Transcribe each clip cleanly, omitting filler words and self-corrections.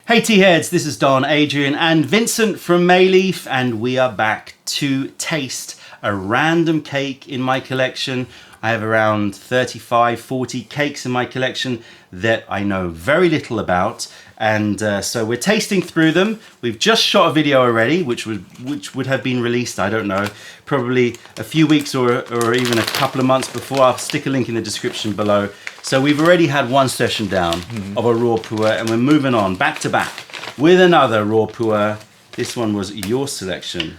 Hey Tea-Heads, this is Don, Adrian and Vincent from Mayleaf, and we are back to taste a random cake in my collection. I have around 35, 40 cakes in my collection that I know very little about, and so we're tasting through them. We've just shot a video already, which would have been released, I don't know, probably a few weeks or even a couple of months before. I'll stick a link in the description below. So we've already had one session down of a raw puer, and we're moving on back to back with another raw puer. This one was your selection,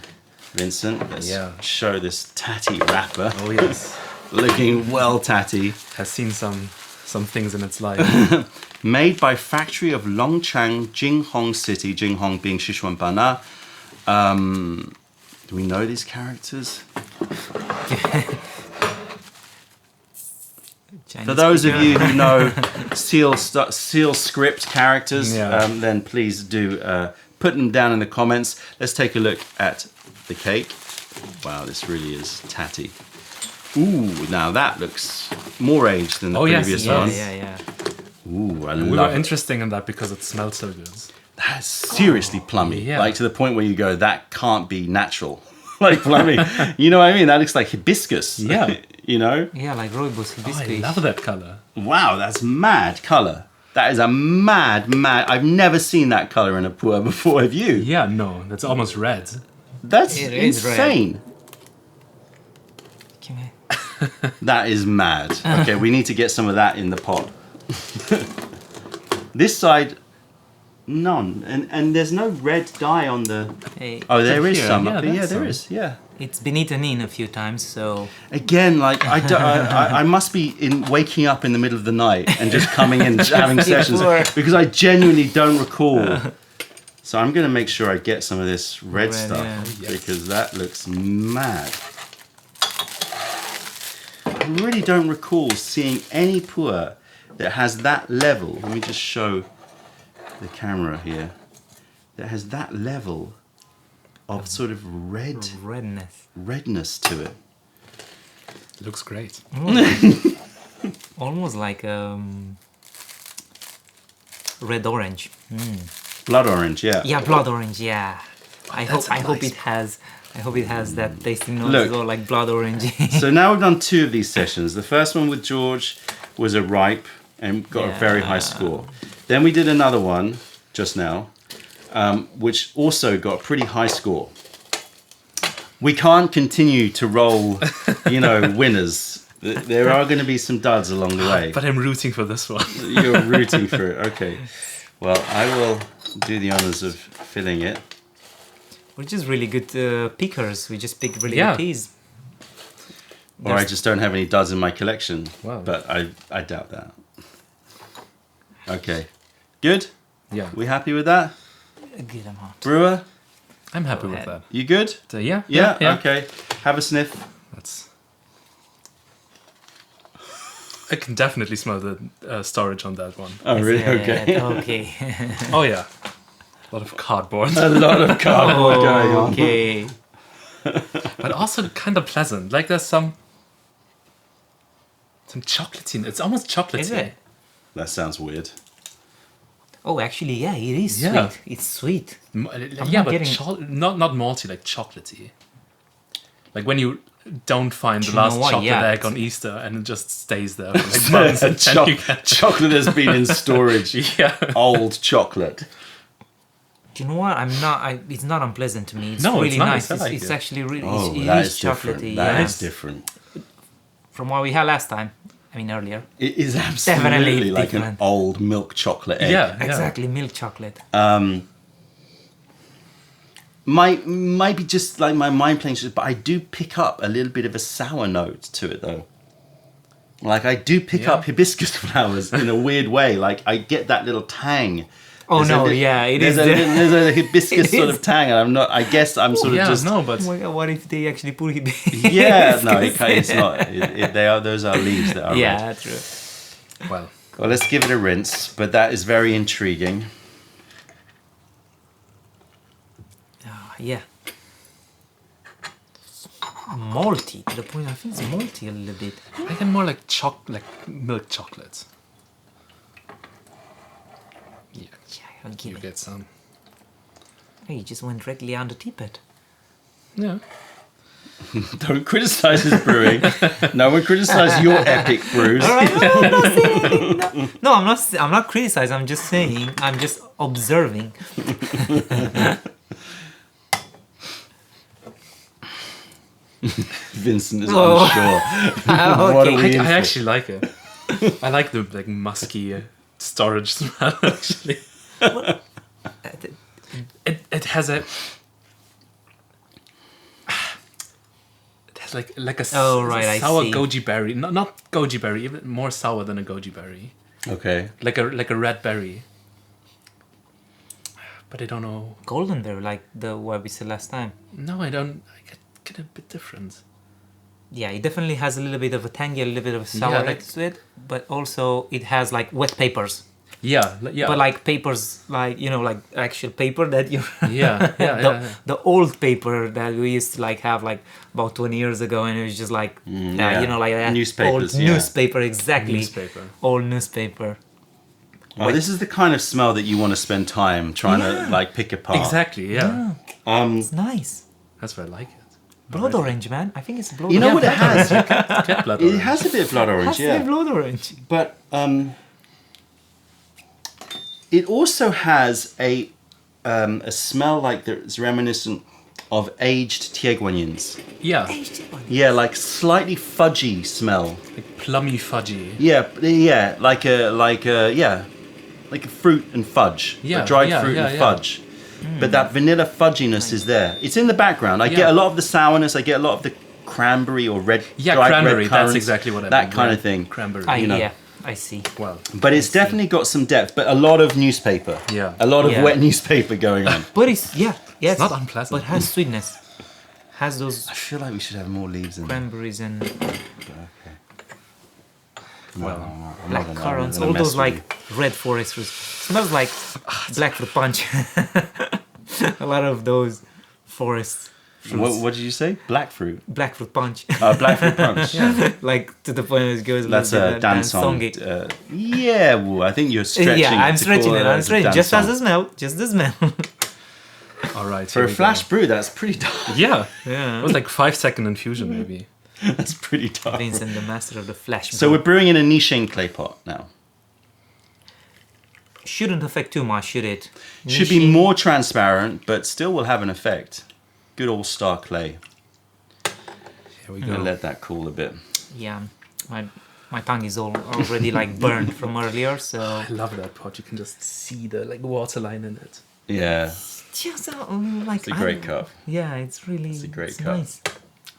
Vincent. Let's show this tatty wrapper. Oh yes. Looking well tatty. Has seen some things in its life. Made by factory of Longchang, Jinghong City, Jinghong being Sichuanbana. Do we know these characters? For those of you who know seal script characters, then please do put them down in the comments. Let's take a look at the cake. Wow, this really is tatty. Ooh, now that looks more aged than the previous one. Yeah. Ooh, I love it. We were interesting in that because it smelled so good. That's seriously plummy. Like to the point where you go, that can't be natural. Like plummy. You know what I mean? That looks like hibiscus. Yeah. You know? Yeah, like rooibos hibiscus. Oh, I love that color. Wow, that's mad color. That is a mad. I've never seen that color in a puer before. Have you? Yeah, no, that's almost red. That's insane. That is mad. Okay, we need to get some of that in the pot. This side, none. And there's no red dye on the... Hey, oh, there is some. Yeah, there is, yeah. It's been eaten in a few times, so... Again, like, I must be waking up in the middle of the night and just coming in, having sessions, because I genuinely don't recall. So I'm going to make sure I get some of this red stuff, because that looks mad. I really don't recall seeing any puer that has that level. Let me just show the camera here. That has that level of sort of redness to it. It looks great. Almost like red orange. Blood orange, yeah. Yeah, blood orange. Yeah. I hope it has that tasting note as well, like blood orange. So now we've done two of these sessions. The first one with George was a ripe and got a very high score. Then we did another one just now, which also got a pretty high score. We can't continue to roll, winners. There are going to be some duds along the way. But I'm rooting for this one. You're rooting for it, okay. Well, I will do the honors of filling it. We're just really good pickers. We just pick really good peas. Or I just don't have any duds in my collection. Wow. But I doubt that. Okay. Good? Yeah. We happy with that? A good amount. Brewer? I'm happy with that. You good? Yeah. Okay. Have a sniff. I can definitely smell the storage on that one. Oh, really? Okay. Okay. Oh, yeah. A lot of cardboard. A lot of cardboard going on. Okay. But also kind of pleasant. Like there's some chocolatey. It's almost chocolatey. Is it? That sounds weird. Oh, actually, yeah, it is sweet. It's sweet. Yeah, but not malty, like chocolatey. Like when you don't find the last chocolate egg on Easter and it just stays there for like months. And chocolate has been in storage. Old chocolate. Do you know what? It's not unpleasant to me. It's no, really it's nice. Nice. It's actually really. That is chocolatey. That is different. From what we had last time. I mean, earlier. It is absolutely like an old milk chocolate egg. Yeah, exactly, milk chocolate. Might be just like my mind playing, but I do pick up a little bit of a sour note to it, though. Like I do pick up hibiscus flowers in a weird way. Like I get that little tang. Oh no! It is. There's a hibiscus sort of tang, and I'm not. I guess I'm sort of just. No, but oh my God, what if they actually put hibiscus? Yeah, no, it's not. They are. Those are leaves that are. Yeah, red. true. Well, let's give it a rinse. But that is very intriguing. Yeah. Malty to the point. I think it's malty a little bit. I get more like milk chocolate. Yeah, I'll give You it. get some. Hey, you just went directly on the teapot. Yeah. Don't criticize his brewing. No one criticize your epic brews. All right, no, I'm not saying anything. No, I'm not criticizing. I'm just saying. I'm just observing. Vincent is Oh. unsure. What are we in I for? actually like it. I like the like musky storage smell. Actually, it has a. It has like a Oh, right, I sour see. goji berry. Not goji berry, even more sour than a goji berry. Okay. Like a red berry. But I don't know. Golden berry, like the what we said last time. No, I don't. I get a bit different. Yeah, it definitely has a little bit of a tangy, a little bit of a sour Yeah, like- to it, but also it has like wet papers. Yeah, yeah. But like papers, like like actual paper that you. yeah, yeah. The old paper that we used to like have like about 20 years ago, and it was just like yeah. like that Newspapers, old yeah. newspaper, exactly. Newspaper. Old newspaper. Oh, this is the kind of smell that you want to spend time trying to like pick apart. Exactly. Yeah. It's nice. That's why I like it. Blood orange, man. I think it's blood. You know what it orange. has? Get blood It orange. has a bit of blood It orange, has to be yeah. blood orange. But it also has a smell like that's reminiscent of aged Tieguanins. Yeah. Yeah, like slightly fudgy smell. Like plummy fudgy. Yeah, like a fruit and fudge. Yeah, a dried yeah, fruit yeah, and yeah. fudge. But that vanilla fudginess is there. It's in the background. I get Yeah. a lot of the sourness. I get a lot of the cranberry or red. Yeah, dried cranberry. Red That's currants, exactly what I that mean. kind Yeah, of thing. Cranberry. Yeah, I see. Well, But it's definitely got some depth. But a lot of newspaper. Yeah. A lot of Yeah. wet newspaper going on. But it's yes, not unpleasant. But has sweetness. Has those I feel like we should have more leaves in there. cranberries and Okay. well, black I'm currants. gonna All mess those with like red forest fruits. Smells like black fruit punch. A lot of those forest you. What did you say? Black fruit. black fruit punch. Black fruit punch. Like to the point it goes. That's a dance song. dansongy. Yeah, well, I think you're stretching. Yeah, I'm to stretching call it. it I'm as a stretching. dance Just as song. the smell. Just the smell. all right. For here a we flash go. brew, that's pretty dark. Yeah. Yeah. It was like 5-second infusion, maybe. That's pretty dark. Vincent, the master of the flash. So we're brewing in a niche clay pot now. Shouldn't affect too much, should it? Should be Niching- more transparent, but still will have an effect. Good all star clay. Here we I'm go. gonna let that cool a bit. Yeah, my tongue is already like burned from earlier, so I love that pot. You can just see the like water line in it. Yeah, just like it's a great cup. Yeah, it's really It's a great cup. nice.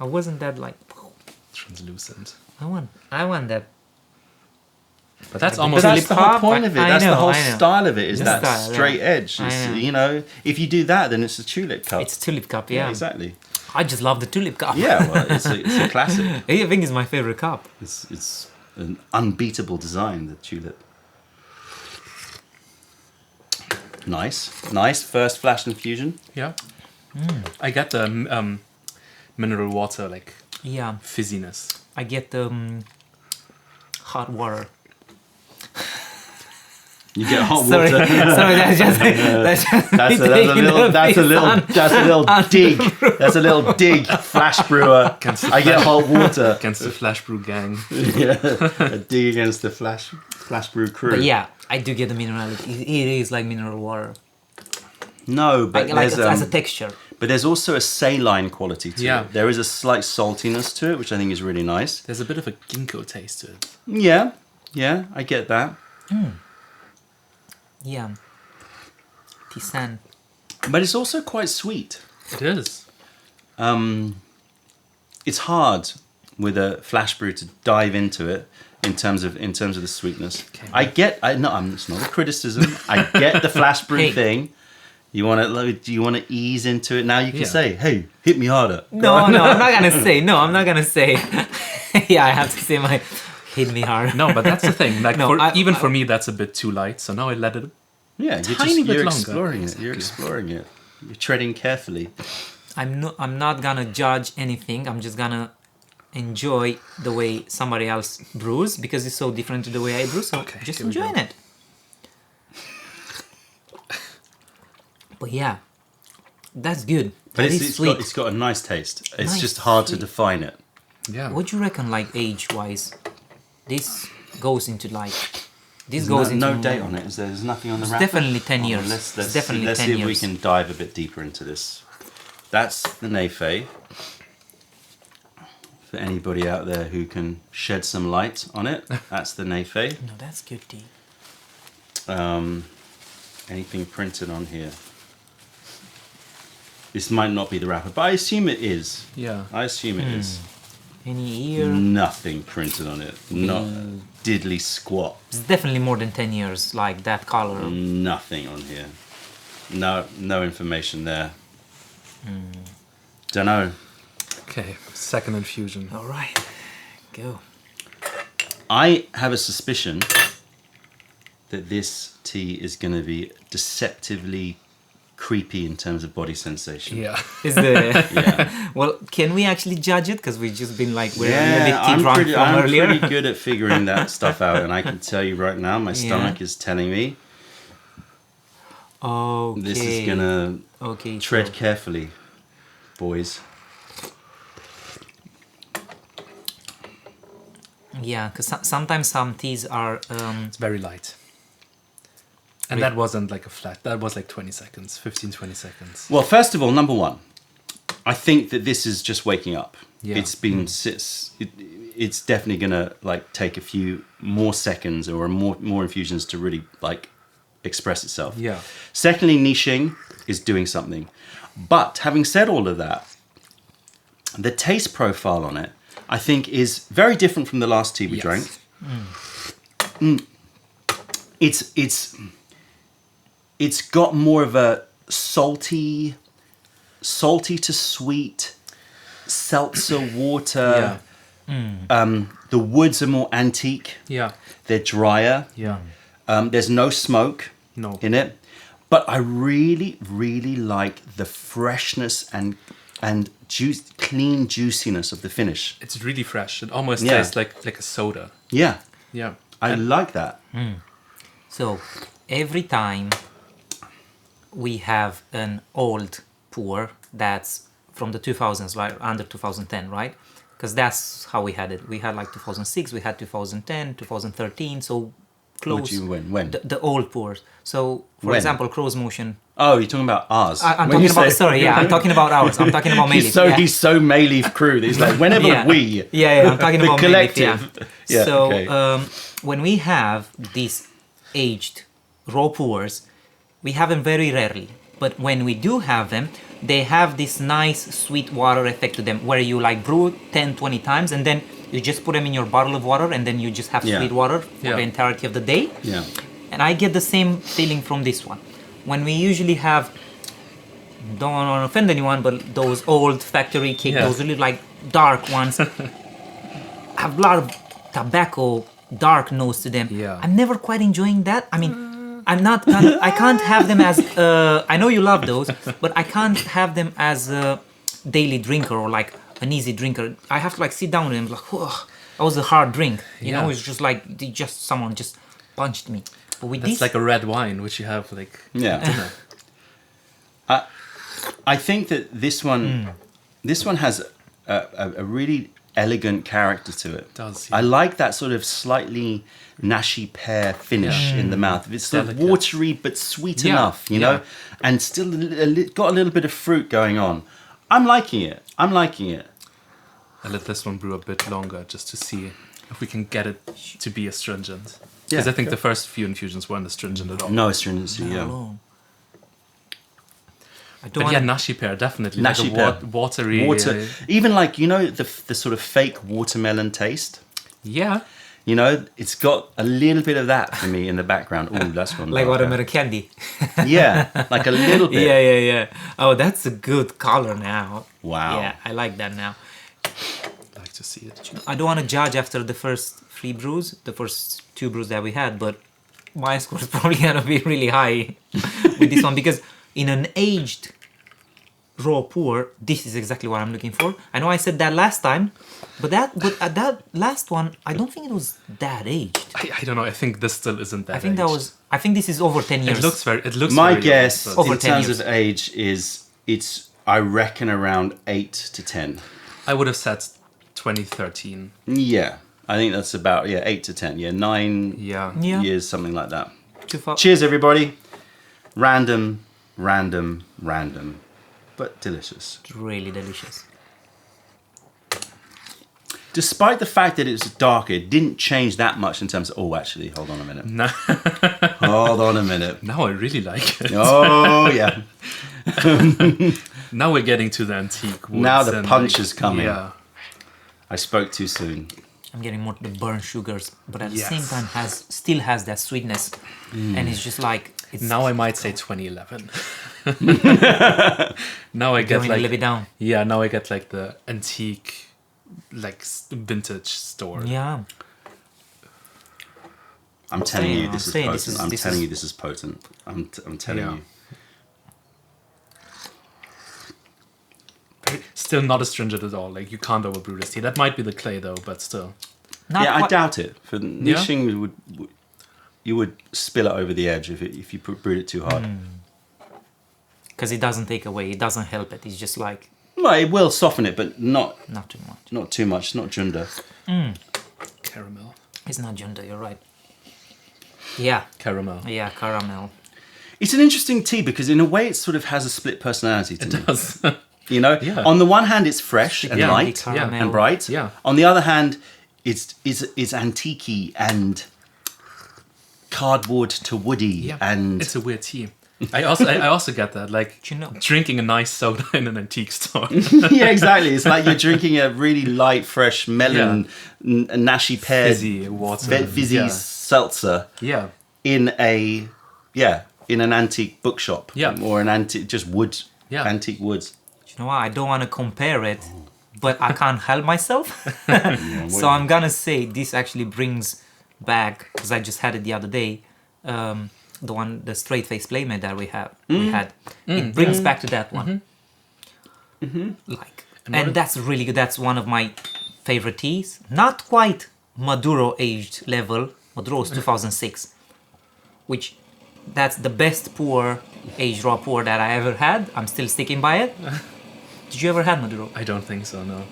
I wasn't that like Translucent. I want that. But that's But almost But that's Tulip the whole cup, point of it. I That's the know, whole I know. style of it. Is The that style, yeah. straight edge? I It's, know. you know, if you do that, then it's a tulip cup. It's tulip cup, yeah, yeah. exactly. I just love the tulip cup. Yeah, well, it's a classic. I think it's my favorite cup. It's an unbeatable design, the tulip. Nice first flash infusion. Yeah. I get the mineral water like Yeah, fizziness. I get the hot water. You get hot Sorry, water. sorry, that's just That's a little dig. That's a little dig. Flash brewer. I get hot water. Against the flash brew gang. Yeah, a dig against the flash brew crew. But yeah, I do get the minerality. It is like mineral water. No, but Like there's as a texture. but there's also a saline quality to Yeah. it. There is a slight saltiness to it, which I think is really nice. There's a bit of a ginkgo taste to it. Yeah, I get that. Yeah. Tisane. But it's also quite sweet. It is. It's hard with a flash brew to dive into it in terms of the sweetness. Okay. It's not a criticism. I get the flash brew Hey. thing. You want to ease into it now. You can Yeah. say, "Hey, hit me harder." No, I'm not gonna say. No, I'm not gonna say. Yeah, I have to say my hit me hard. No, but that's the thing. Like No, even for me, that's a bit too light. So now I let it. Yeah, Tiny bit you're longer. exploring it. You're Exactly. exploring it. You're treading carefully. I'm not gonna judge anything. I'm just gonna enjoy the way somebody else brews because it's so different to the way I brew. So Okay, just here we go. enjoying it. But yeah, that's good. But That is sweet. it's got a nice taste. It's Nice, just hard to sweet. define it. Yeah. What do you reckon, like age-wise? This goes into like. This goes into No date on it. There's nothing on the It's wrapper. definitely 10 years. Let's It's definitely let's 10 see if we years. can dive a bit deeper into this. That's the Neffe. For anybody out there who can shed some light on it, that's the Neffe. No, that's good, D. Anything printed on here? This might not be the wrapper, but I assume it is. Yeah. I assume it is. Any year? Nothing printed on it. Not diddly squat. It's definitely more than 10 years, like that color. Nothing on here. No information there. Don't know. Okay. Second infusion. All right, go. I have a suspicion that this tea is going to be deceptively creepy in terms of body sensation. Yeah. Is the Yeah. well? Can we actually judge it? Because we've just been like we're a little bit tea drunk from I'm earlier. pretty good at figuring that stuff out, and I can tell you right now, my stomach is telling me Okay. this is gonna Okay. tread so- carefully, boys. Yeah, because sometimes some teas are. It's very light. And that wasn't like a flat. That was like 20 seconds, 15, 20 seconds. Well, first of all, number one, I think that this is just waking up. Yeah. It's been it's definitely gonna like take a few more seconds or more infusions to really like express itself. Yeah. Secondly, niching is doing something. But having said all of that, the taste profile on it, I think, is very different from the last tea we Yes. drank. It's got more of a salty to sweet seltzer water. The woods are more antique. Yeah. They're drier. Yeah. There's no smoke No. in it. But I really, really like the freshness and clean juiciness of the finish. It's really fresh. It almost Yeah. tastes like a soda. Yeah, Yeah. I like that. So every time we have an old pour that's from the 2000s, like under 2010, right? Because that's how we had it. We had like 2006, we had 2010, 2013, so close. What do you mean? When? The old pours. So, for When? example, Crow's Motion. Oh, you're talking about ours. I'm When you talking about, say- sorry, yeah, I'm talking about ours. I'm talking about Mayleaf. He's so Mayleaf crew. That he's like, whenever yeah. we... Yeah, I'm talking the about collective. Mayleaf, Yeah, so okay. when we have these aged raw pours, we have them very rarely. But when we do have them, they have this nice sweet water effect to them, where you like brew 10, 20 times, and then you just put them in your bottle of water, and then you just have Yeah. sweet water for Yeah. the entirety of the day. Yeah. And I get the same feeling from this one. When we usually have, don't want to offend anyone, but those old factory cake, Yeah. those really like dark ones, have a lot of tobacco, dark nose to them. Yeah. I'm never quite enjoying that. I mean, I can't have them as, I know you love those, but I can't have them as a daily drinker or like an easy drinker. I have to like sit down with them like, whoa, that was a hard drink. You know, Yeah. it's just like, someone just punched me. But with That's this, like a red wine, which you have like Yeah. dinner. I think that this one has a really elegant character to it. Does, I yeah. like that sort of slightly nashy pear finish in the mouth. It's sort of Delicate. watery but sweet Yeah, enough, you know, yeah. and still got a little bit of fruit going on. I'm liking it. I let this one brew a bit longer just to see if we can get it to be astringent. Yeah, Because I think okay. the first few infusions weren't astringent at all. No astringency, yeah. Oh. I don't But yeah, wanna- nashi pear, definitely. Nashi like a pear. watery. Water, even like, you know, the sort of fake watermelon taste. Yeah. You know, it's got a little bit of that for me in the background. Ooh, that's one. like darker. watermelon candy. Yeah, like a little bit. Yeah. Oh, that's a good color now. Wow. Yeah, I like that now. I'd like to see it. I don't want to judge after the first 3 brews, the first 2 brews that we had, but my score is probably gonna be really high with this one because in an aged raw pour, this is exactly what I'm looking for. I know I said that last time, but that last one, I don't think it was that aged. I don't know. I think this still isn't that. I think that aged. was. I think this is over 10 years. It looks My very guess old, but Over in 10 terms years. of age is I reckon around 8 to 10. I would have said 2013. Yeah, I think that's about 8 to 10. Yeah, 9 Yeah. Yeah. years, something like that. Too far. Cheers, everybody. Random, but delicious. It's really delicious. Despite the fact that it's darker, it didn't change that much in terms of... Oh, actually, hold on a minute. No. Hold on a minute. Now I really like it. Oh, yeah. Now we're getting to the antique woods. Now the and, punch is coming. Yeah. I spoke too soon. I'm getting more the burnt sugars, but at the Yes. same time still has that sweetness, and it's just like it's Now I might say 2011. Now I get going a little like bit down. yeah. Now I get like the antique, like vintage store. Yeah, I'm telling saying, you, I'm this is saying potent. this is- I'm this telling is- you, this is potent. I'm telling Yeah. you. Still not astringent at all. Like you can't overbrew this tea. That might be the clay though, but still. not Yeah, I quite- doubt it. For niching, you would spill it over the edge if you brewed it too hard. because it doesn't take away, it doesn't help it. It's just like Well, it will soften it, but not too much. too much. Not Junda. Caramel. It's not Junda, you're right. Yeah, Caramel. yeah, caramel. It's an interesting tea because in a way it sort of has a split personality to me. It does. You know, Yeah. on the one hand it's fresh and Yeah. light Yeah. and bright. Yeah. On the other hand, it's antique and cardboard to woody Yeah. and It's a weird tea. I also get that. Like Do you know- drinking a nice soda in an antique store. yeah, exactly. It's like you're drinking a really light, fresh melon, nashy pear, Fizzy water. fizzy Yeah. seltzer Yeah. in an antique bookshop. Yeah. Or an antique, just wood, Yeah. antique woods. You know what? I don't want to compare it, but I can't help myself. So I'm gonna say this actually brings back, because I just had it the other day, the straight face playmate that we had. It brings back to that one. Like, and that's really good. That's one of my favorite teas. Not quite Maduro aged level. Maduro is 2006, which that's the best pour, aged raw pour that I ever had. I'm still sticking by it. Did you ever have Maduro? I don't think so. No.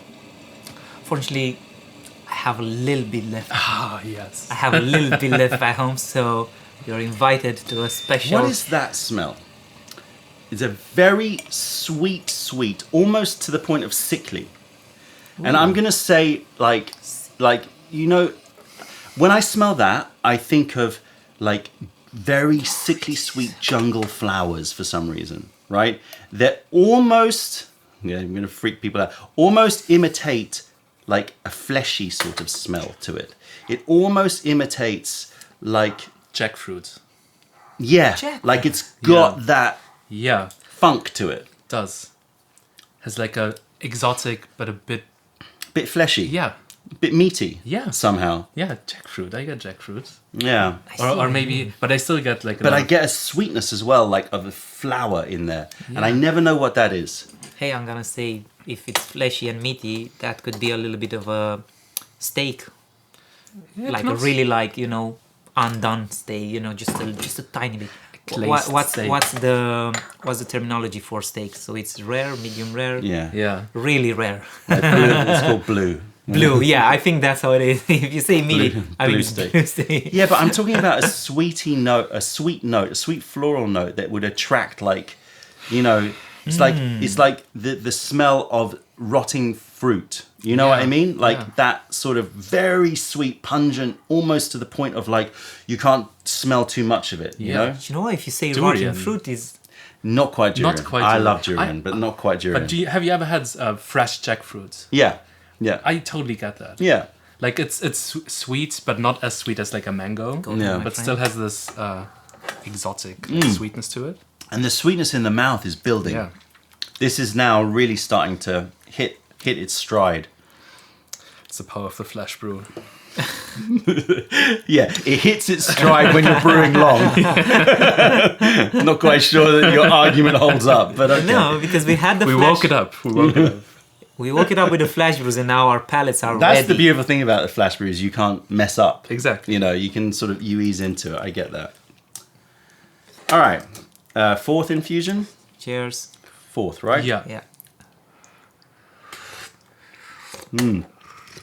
Fortunately, I have a little bit left. Ah yes. I have a little bit left at home, so you're invited to a special. What is that smell? It's a very sweet, almost to the point of sickly. And I'm gonna say, like you know, when I smell that, I think of like very sickly sweet jungle flowers for some reason, right? They're almost, I'm gonna freak people out. Almost imitate like a fleshy sort of smell to it. It almost imitates like. Jackfruit. Yeah, Jack. like it's got Yeah. that Yeah. funk to it. Does. Has like a exotic but a bit. Bit fleshy. Yeah. Bit meaty. Yeah. Somehow. Yeah. Jackfruit. I get jackfruit. Yeah. Or maybe, but I still get like. But I get a sweetness as well, like of a flower in there. And I never know what that is. Hey, I'm gonna say if it's fleshy and meaty, that could be a little bit of a steak, like a really undone steak. Just a tiny bit. Glazed steak. What's the terminology for steak? So it's rare, medium rare, Yeah. Yeah. really rare. Like blue, it's called blue. Blue, yeah, I think that's how it is. If you say meaty, I mean blue it's steak. blue steak. Yeah, but I'm talking about a sweet floral note that would attract it's like the smell of rotting fruit. You know what I mean? Like that sort of very sweet, pungent, almost to the point of like you can't smell too much of it. You know, You know what? If you say Durian. rotten fruit is not quite durian. Not quite I durian. love durian, but not quite durian. But have you ever had fresh jackfruit? Yeah, yeah, I totally get that. yeah. Like it's sweet, but not as sweet as like a mango. Yeah. my But friend. still has this exotic sweetness to it. And the sweetness in the mouth is building. Yeah. This is now really starting to hit its stride. It's the power of the flash brew. Yeah, it hits its stride when you're brewing long. Not quite sure that your argument holds up, but okay. no, because we had the We flash. woke it up. We woke it up. We woke it up with the flash brews, and now our palates are That's ready. the beautiful thing about the flash brews. You can't mess up. Exactly. You know, you can you ease into it. I get that. All right. Fourth infusion. Cheers. Fourth, right? Yeah. Yeah.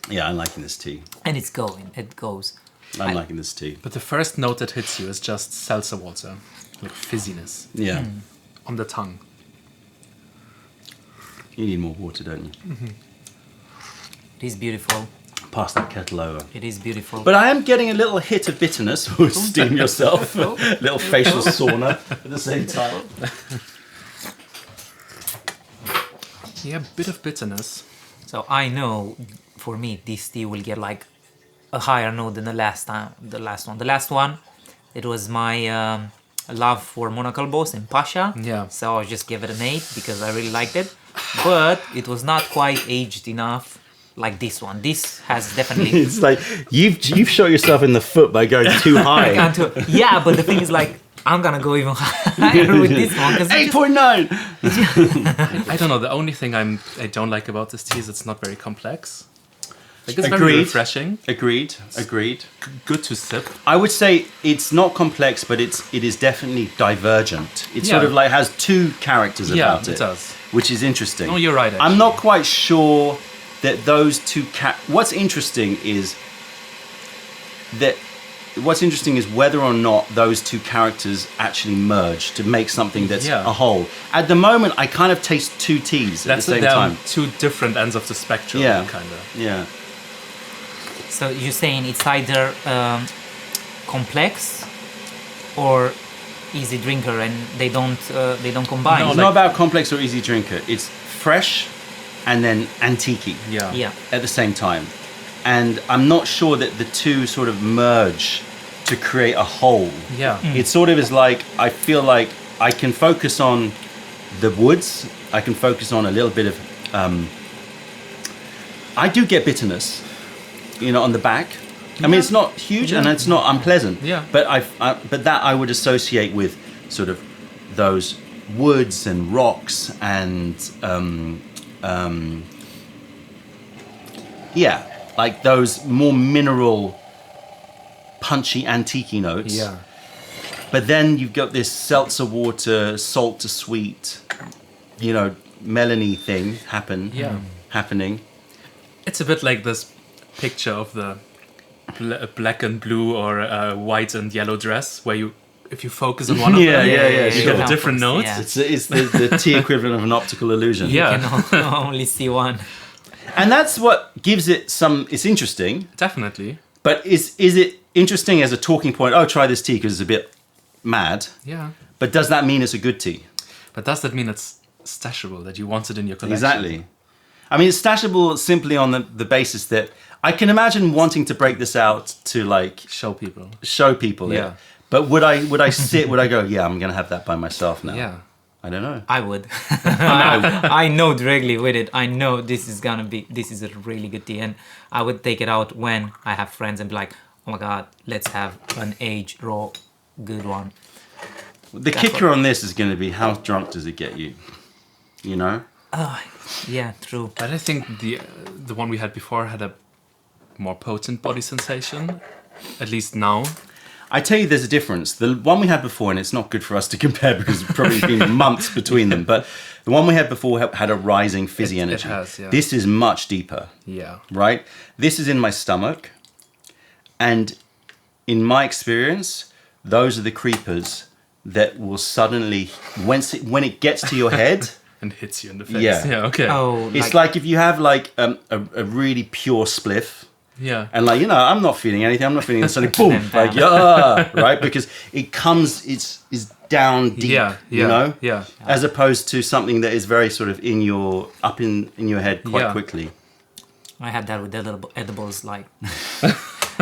Yeah, I'm liking this tea. And it's going. It goes. I'm liking this tea. But the first note that hits you is just seltzer water, like fizziness Yeah. on the tongue. You need more water, don't you? It is beautiful. Pass that kettle over. It is beautiful. But I am getting a little hit of bitterness. Steam yourself. Little facial sauna at the same time. Yeah, a bit of bitterness. So I know, for me, this tea will get like a higher note than the last one. The last one, it was my love for Monaco Boss and Pasha. Yeah. So I just gave it an 8 because I really liked it. But it was not quite aged enough like this one. This has definitely... It's like you've shot yourself in the foot by going too high. Yeah, but the thing is like, I'm gonna go even higher with this one. 8.9! I don't know. The only thing I don't like about this tea is it's not very complex. Like, it's very Agreed. refreshing. Agreed. Good to sip. I would say it's not complex, but it is definitely divergent. It sort Yeah. of like has two characters about Yeah, it does. which is interesting. No, you're right, I'm actually. not quite sure that those two. What's interesting is whether or not those two characters actually merge to make something that's Yeah. a whole. At the moment, I kind of taste two teas at the same they're time. on two different ends of the spectrum, Yeah. kind of. Yeah. So you're saying it's either complex or easy drinker, and they don't combine. It's not about complex or easy drinker. It's fresh and then antique Yeah. Yeah. at the same time. And I'm not sure that the two sort of merge to create a whole. Yeah. It sort of is like, I feel like I can focus on the woods. I can focus on a little bit of, I do get bitterness, on the back. I mean, it's not huge and it's not unpleasant. Yeah. But that I would associate with sort of those woods and rocks and, yeah, like those more mineral, punchy, antique notes. Yeah. But then you've got this seltzer water, salt to sweet, melony thing happening. It's a bit like this picture of the black and blue or white and yellow dress, where if you focus on one of them, you sure. get a different note. Yeah. It's the tea equivalent of an optical illusion. Yeah. You can only see one. And that's what gives it it's interesting, Definitely. but is it interesting as a talking point? Oh, try this tea because it's a bit mad. Yeah. But does that mean it's a good tea? But does that mean it's stashable, that you want it in your collection? Exactly. I mean, it's stashable simply on the basis that I can imagine wanting to break this out to like Show people. show people Yeah. it. But would I go, yeah, I'm going to have that by myself now? Yeah. I don't know. I would. I know directly with it. I know this is a really good tea, and I would take it out when I have friends and be like, oh my god, let's have an aged raw good one. The kicker on this is going to be how drunk does it get you? Yeah, true. But I think the one we had before had a more potent body sensation, at least now. I tell you, there's a difference. The one we had before, and it's not good for us to compare because it's probably been months between them, but the one we had before had a rising fizzy energy. It has, yeah. This is much deeper, Yeah. right? This is in my stomach, and in my experience, those are the creepers that will suddenly, when it gets to your head, And hits you in the face. Yeah. Okay. Oh, it's like if you have like a really pure spliff, Yeah. and like, I'm not feeling anything. I'm not feeling it. Suddenly, boom, And like, down. right? Because it comes, it's down deep, Yeah. Yeah. as opposed to something that is very sort of up in your head quite Yeah. quickly. I had that with edibles, like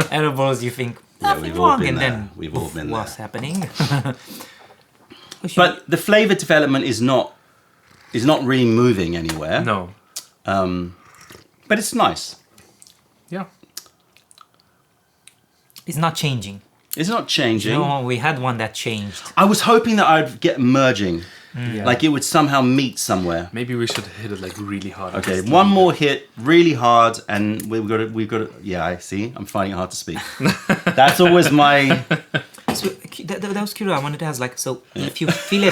edibles. You think Yeah, nothing we've all wrong, been and there. then We've all been what's there. happening? But the flavor development is not really moving anywhere. No. But it's nice. Yeah. It's not changing. It's not changing. No, we had one that changed. I was hoping that I'd get merging, Yeah. like it would somehow meet somewhere. Maybe we should hit it like really hard. on Okay, this one tea. more hit, really hard, and we've got to. Yeah, I see. I'm finding it hard to speak. That's always my. So, that was curious. I wanted to ask, like, so if you feel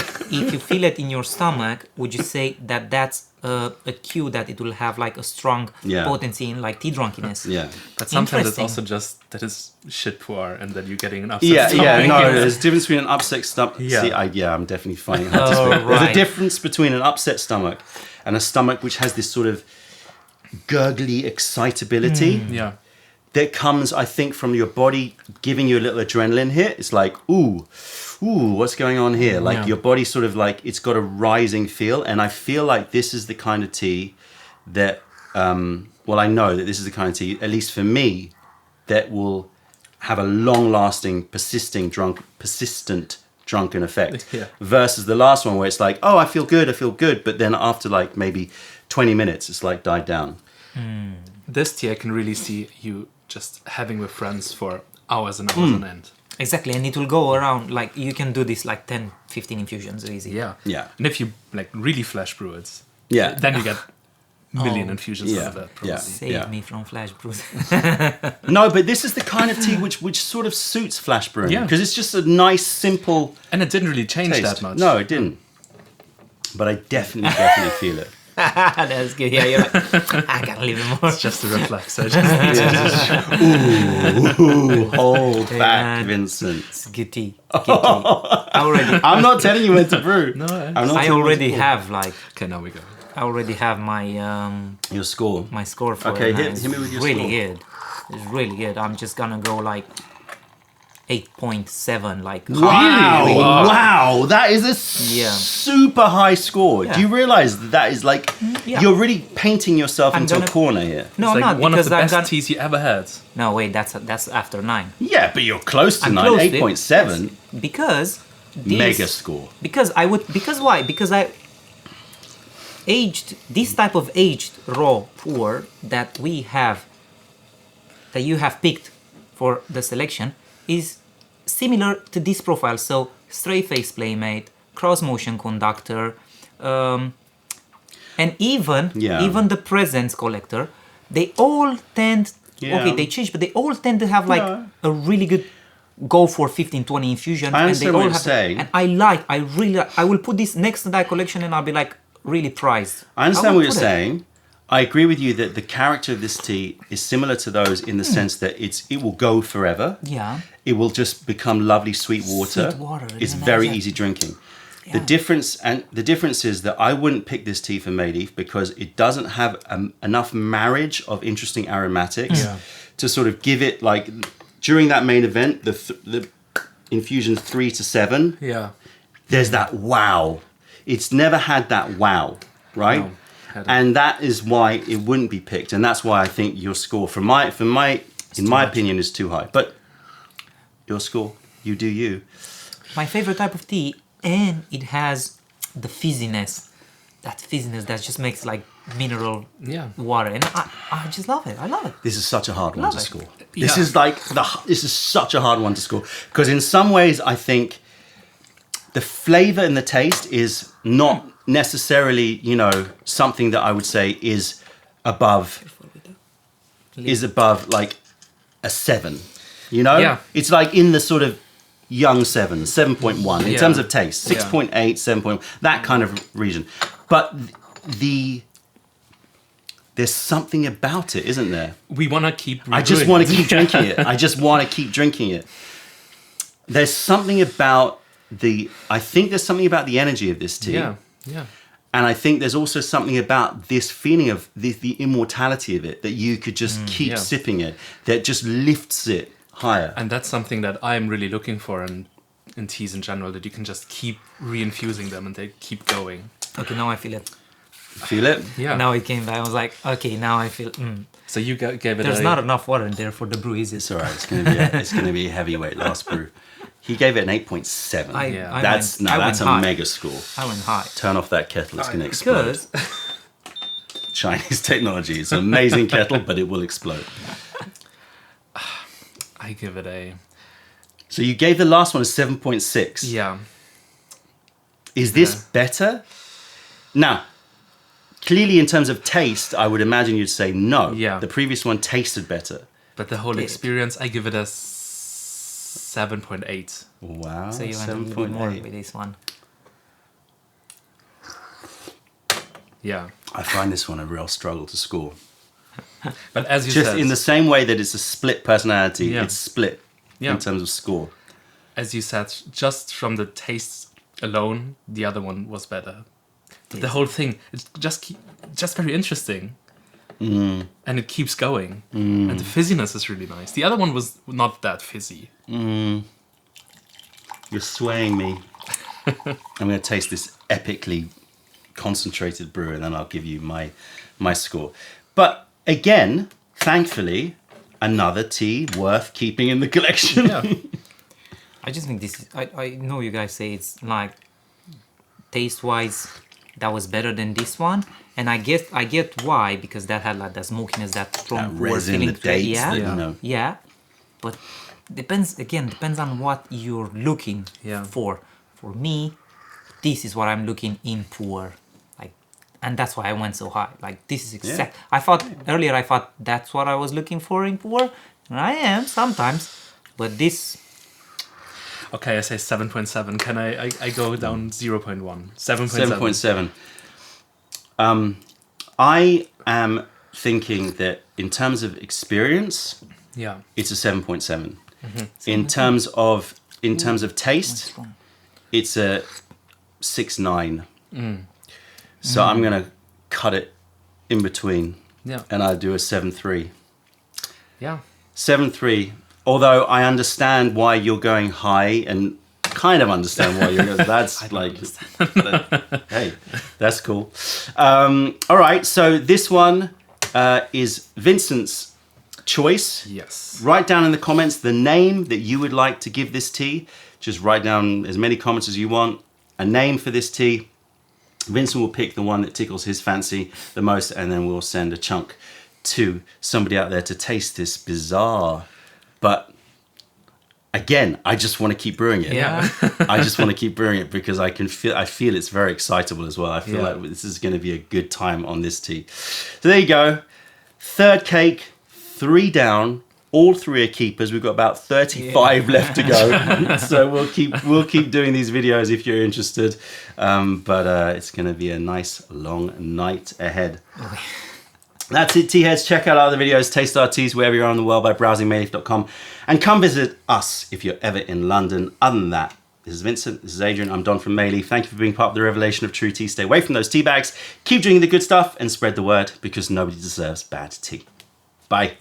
it in your stomach, would you say that that's a cue that it will have like a strong potency in like tea drunkenness? Yeah. But sometimes it's also just that it's shit poor and that you're getting an upset stomach. Yeah, no, there's a difference between an upset stomach. Yeah. See, I'm definitely finding it hard to speak. There's a difference between an upset stomach and a stomach which has this sort of gurgly excitability. Yeah. That comes, I think, from your body giving you a little adrenaline hit. It's like, ooh, what's going on here? Like your body sort of like, it's got a rising feel. And I feel like this is the kind of tea that, I know that this is the kind of tea, at least for me, that will have a long-lasting, persistent drunken effect. Yeah. Versus the last one where it's like, oh, I feel good. But then after like maybe 20 minutes, it's like died down. This tea I can really see you just having with friends for hours and hours on end. Exactly, and it will go around, like, you can do this like 10, 15 infusions easy. Yeah. And if you like really flash brew it, Yeah. then you get million infusions out of that. Probably. Save me from flash brews. No, but this is the kind of tea which sort of suits flash brewing. Because it's just a nice, simple And it didn't really change taste. that much. No, it didn't. But I definitely feel it. That's good. Yeah, you're like, I can't leave it more. It's just a reflex. I just Ooh, hold Hey, back, man. Vincent. It's good tea. Good tea. I'm not telling you when to brew. No, I already have like. Okay, now we go. I already have my Your score. my score for Okay, it. hit It's me with your really score. good. It's really good. I'm just gonna go like 8.7. Like Wow, that is a Yeah. super high score. Yeah. Do you realize that is like Yeah. you're really painting yourself I'm into a gonna- corner here? No, It's I'm like not, one of because the I've best got. teas you ever had. No, wait, that's after 9. Yeah, but you're close to I'm 9, close to it. 8.7. Because this, Mega score. Because why? Because I aged this type of aged raw pour that you have picked for the selection is similar to this profile. So stray face playmate, cross motion conductor, and even the presence collector. They all tend they change, but they all tend to have like a really good go for 15-20 infusion. I understand and they what all you're saying. And I will put this next to that collection and I'll be like really prized. I understand will what you're put it. saying. I agree with you that the character of this tea is similar to those in the sense that it will go forever. Yeah. It will just become lovely sweet water. Sweet water, It's and very that's it. easy drinking. Yeah. The difference is that I wouldn't pick this tea for Mayleaf because it doesn't have enough marriage of interesting aromatics to sort of give it like during that main event, the infusion 3 to 7. Yeah. There's that wow. It's never had that wow, right? No, hadn't. And that is why it wouldn't be picked, and that's why I think your score, in my opinion, is too high. But your score, you do you. My favorite type of tea, and it has the fizziness. That fizziness that just makes like mineral water, and I just love it. I love it. This is such a hard one Love to it. score. Yeah. This is such a hard one to score because in some ways I think the flavor and the taste is not necessarily, something that I would say is above like a 7. Yeah. It's like in the sort of young 7.1 in terms of taste, 6.8, 7.1, that kind of region. But there's something about it, isn't there? We want to keep. I just want to keep drinking it. I just want to keep drinking it. There's something about I think there's something about the energy of this tea. Yeah. And I think there's also something about this feeling of the immortality of it, that you could just keep sipping it, that just lifts it higher. And that's something that I'm really looking for in teas in general, that you can just keep reinfusing them and they keep going. Okay, now I feel it. Feel it? Yeah. Now it came back. I was like, okay, now I feel. So you gave it There's not enough water in there for the brew, is it? It's all right. It's going to be a heavyweight last brew. He gave it an 8.7. That's a high. mega score. I went high. Turn off that kettle. It's going to explode. Because Chinese technology. It's an amazing kettle, but it will explode. I give it a. So you gave the last one a 7.6. Yeah. Is this better? Now, clearly in terms of taste, I would imagine you'd say no. Yeah. The previous one tasted better. But the whole experience, I give it a 7.8. Wow. So you want a little bit more with this one. Yeah. I find this one a real struggle to score. But as you Just said, in the same way that it's a split personality, Yeah. it's split Yeah. in terms of score. as you said, just from the taste alone, the other one was better. But the whole thing, it's just very interesting. And it keeps going. And the fizziness is really nice. The other one was not that fizzy. You're swaying me. I'm going to taste this epically concentrated brew, and then I'll give you my score. But again, thankfully, another tea worth keeping in the collection. Yeah. I just think this is, I know you guys say it's like taste-wise that was better than this one, and I get why, because that had like that smokiness, that strong That resin, the dates, yeah, you know. yeah, but depends on what you're looking Yeah. for. For me, this is what I'm looking in pour, like, and that's why I went so high. Like this is exact. I thought that's what I was looking for in pour, and I am sometimes, but this. Okay, I say 7.7. Can I go down 0.1? 7.7. 7.7. I am thinking that in terms of experience, Yeah. it's a 7.7. In terms of taste, it's a 6.9. So I'm gonna cut it in between, Yeah. and I do a 7.3. Yeah. 7.3. Although I understand why you're going high, and kind of understand why you're going. That's like, hey, that's cool. All right, so this one is Vincent's choice. Yes. Write down in the comments the name that you would like to give this tea. Just write down as many comments as you want, a name for this tea. Vincent will pick the one that tickles his fancy the most, and then we'll send a chunk to somebody out there to taste this bizarre. But again, I just want to keep brewing it. Yeah. I just want to keep brewing it because I feel it's very excitable as well. I feel Yeah. like this is going to be a good time on this tea. So there you go. Third cake, 3 down. All 3 are keepers. We've got about 35 left to go. So we'll keep doing these videos if you're interested. But it's going to be a nice long night ahead. That's it, tea heads. Check out our other videos, taste our teas wherever you're on the world by browsing mayleaf.com, and come visit us if you're ever in London. Other than that, this is Vincent, this is Adrian, I'm Don from Mayleaf. Thank you for being part of the revelation of true tea. Stay away from those tea bags, keep drinking the good stuff, and spread the word, because nobody deserves bad tea. Bye.